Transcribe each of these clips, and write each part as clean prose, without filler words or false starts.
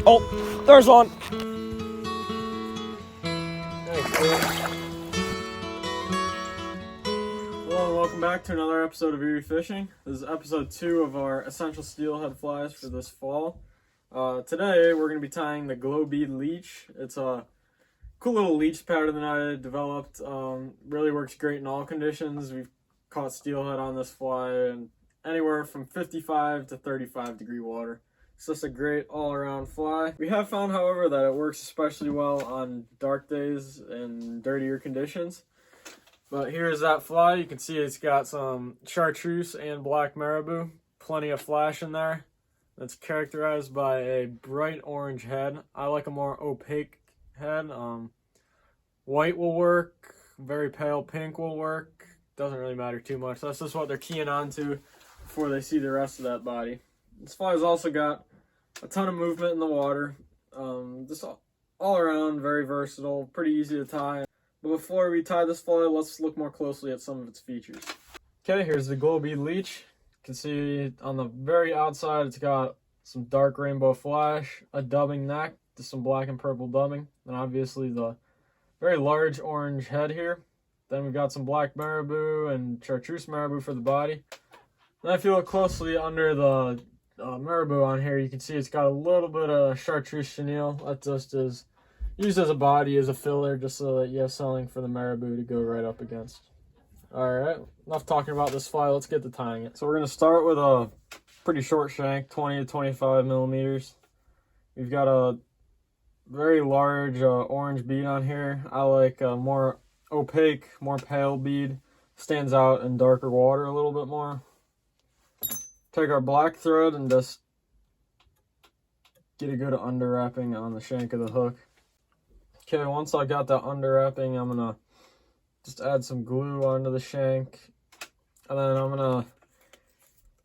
Oh, there's one. Hello and welcome back to another episode of Erie Fishing. This is episode 2 of our essential steelhead flies for this fall. Today we're going to be tying the Glo-bead Leech. It's a cool little leech pattern that I developed. Really works great in all conditions. We've caught steelhead on this fly in anywhere from 55 to 35 degree water. It's just a great all-around fly. We have found, however, that it works especially well on dark days and dirtier conditions. But here's that fly. You can see it's got some chartreuse and black marabou. Plenty of flash in there. It's characterized by a bright orange head. I like a more opaque head. White will work. Very pale pink will work. Doesn't really matter too much. That's just what they're keying on to before they see the rest of that body. This fly's also got a ton of movement in the water. Just all around very versatile. Pretty easy to tie. But before we tie this fly, let's look more closely at some of its features. Okay, here's the Glo-bead Leech. You can see on the very outside it's got some dark rainbow flash, a dubbing neck, just some black and purple dubbing, and obviously the very large orange head here. Then we've got some black marabou and chartreuse marabou for the body. Then if you look closely under the marabou on here, you can see it's got a little bit of chartreuse chenille. That just is used as a body, as a filler, just so that you have something for the marabou to go right up against. Alright, enough talking about this fly, let's get to tying it. So we're going to start with a pretty short shank, 20 to 25 millimeters. We've got a very large orange bead on here. I like a more opaque, more pale bead. Stands out in darker water a little bit more. Take our black thread and just get a good underwrapping on the shank of the hook. Okay, once I got that underwrapping, I'm going to just add some glue onto the shank. And then I'm going to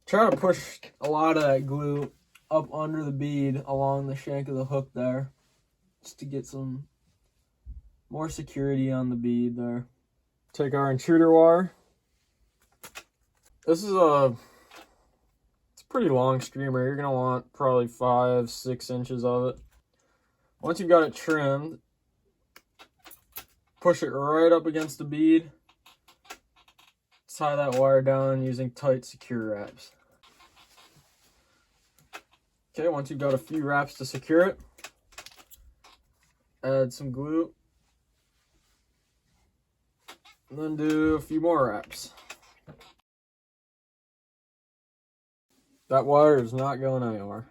try to push a lot of that glue up under the bead along the shank of the hook there, just to get some more security on the bead there. Take our intruder wire. This is a pretty long streamer. You're going to want probably 5-6 inches of it. Once you've got it trimmed, push it right up against the bead. Tie that wire down using tight, secure wraps. Okay, once you've got a few wraps to secure it, add some glue. And then do a few more wraps. That wire is not going anywhere.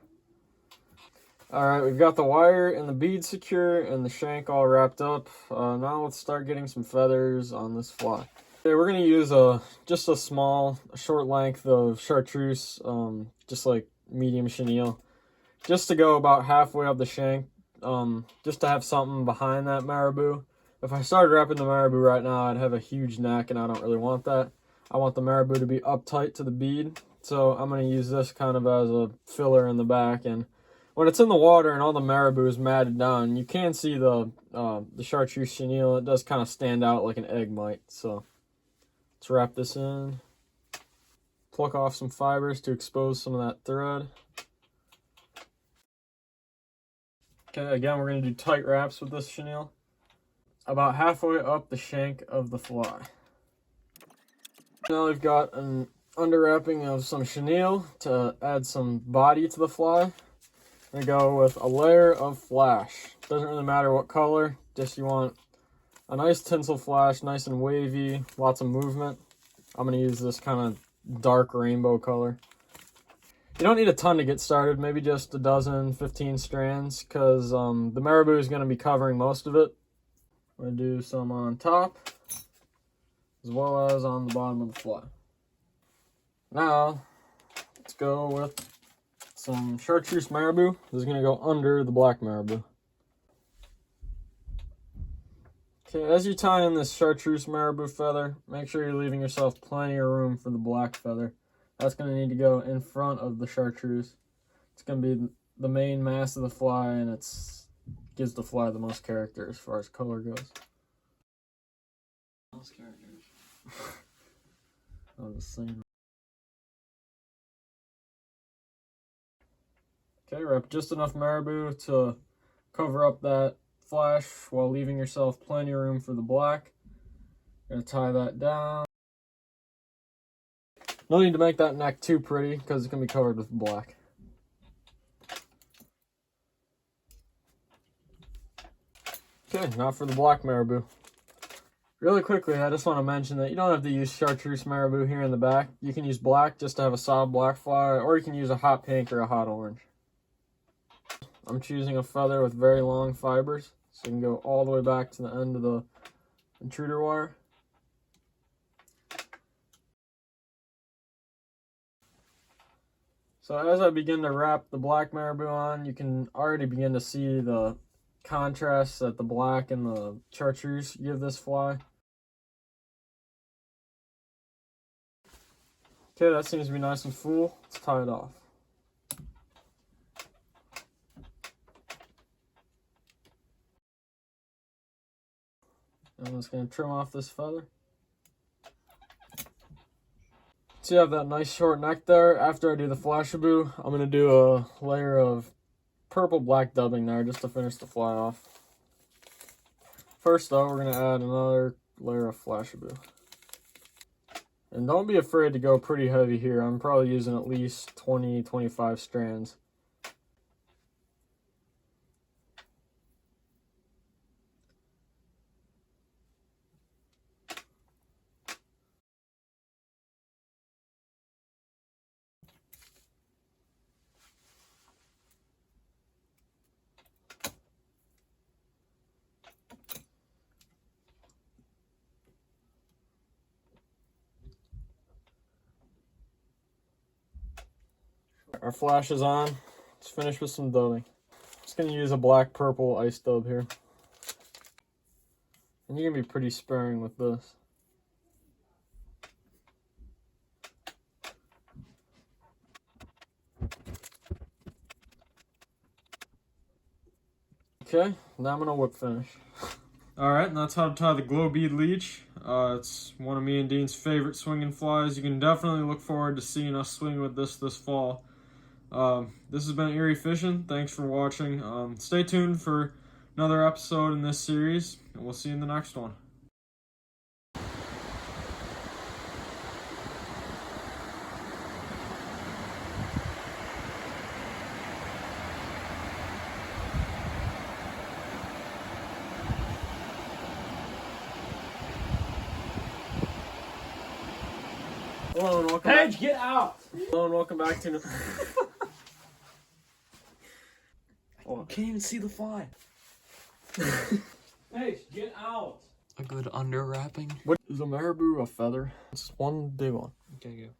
Alright, we've got the wire and the bead secure and the shank all wrapped up. Now let's start getting some feathers on this fly. Okay, we're going to use just a short length of chartreuse, just like medium chenille, just to go about halfway up the shank, just to have something behind that marabou. If I started wrapping the marabou right now, I'd have a huge neck, and I don't really want that. I want the marabou to be up tight to the bead, so I'm going to use this kind of as a filler in the back. And when it's in the water and all the marabou is matted down, you can see the chartreuse chenille. It does kind of stand out like an egg might. So let's wrap this in. Pluck off some fibers to expose some of that thread. Okay, again, we're going to do tight wraps with this chenille. About halfway up the shank of the fly. Now we've got an underwrapping of some chenille to add some body to the fly. I'm going to go with a layer of flash. Doesn't really matter what color, just you want a nice tinsel flash, nice and wavy, lots of movement. I'm going to use this kind of dark rainbow color. You don't need a ton to get started, maybe just a dozen, 15 strands, because the marabou is going to be covering most of it. I'm going to do some on top, as well as on the bottom of the fly. Now, let's go with some chartreuse marabou. This is going to go under the black marabou. Okay, as you tie in this chartreuse marabou feather, make sure you're leaving yourself plenty of room for the black feather. That's going to need to go in front of the chartreuse. It's going to be the main mass of the fly, and it gives the fly the most character as far as color goes. Most characters. I was just saying. Okay, wrap just enough marabou to cover up that flash while leaving yourself plenty of room for the black. Gonna tie that down. No need to make that neck too pretty because it's gonna be covered with black. Okay, now for the black marabou. Really quickly, I just want to mention that you don't have to use chartreuse marabou here in the back. You can use black just to have a solid black fly, or you can use a hot pink or a hot orange. I'm choosing a feather with very long fibers, so you can go all the way back to the end of the intruder wire. So as I begin to wrap the black marabou on, you can already begin to see the contrast that the black and the chartreuse give this fly. Okay, that seems to be nice and full. Let's tie it off. I'm just going to trim off this feather. So you have that nice short neck there. After I do the flashabou, I'm going to do a layer of purple black dubbing there just to finish the fly off. First though, we're going to add another layer of flashabou. And don't be afraid to go pretty heavy here. I'm probably using at least 20-25 strands. Our flash is on. Let's finish with some dubbing. Just going to use a black purple ice dub here. And you can be pretty sparing with this. Okay, now I'm going to whip finish. Alright, and that's how to tie the Glo-bead Leech. It's one of me and Dean's favorite swinging flies. You can definitely look forward to seeing us swing with this fall. This has been Eerie Fishing. Thanks for watching. Stay tuned for another episode in this series, and we'll see you in the next one. Hello and welcome back. Get out! Hello and welcome back to... I can't even see the fly. Hey, get out! A good under wrapping. What is a marabou? A feather? It's one big one. Okay, go.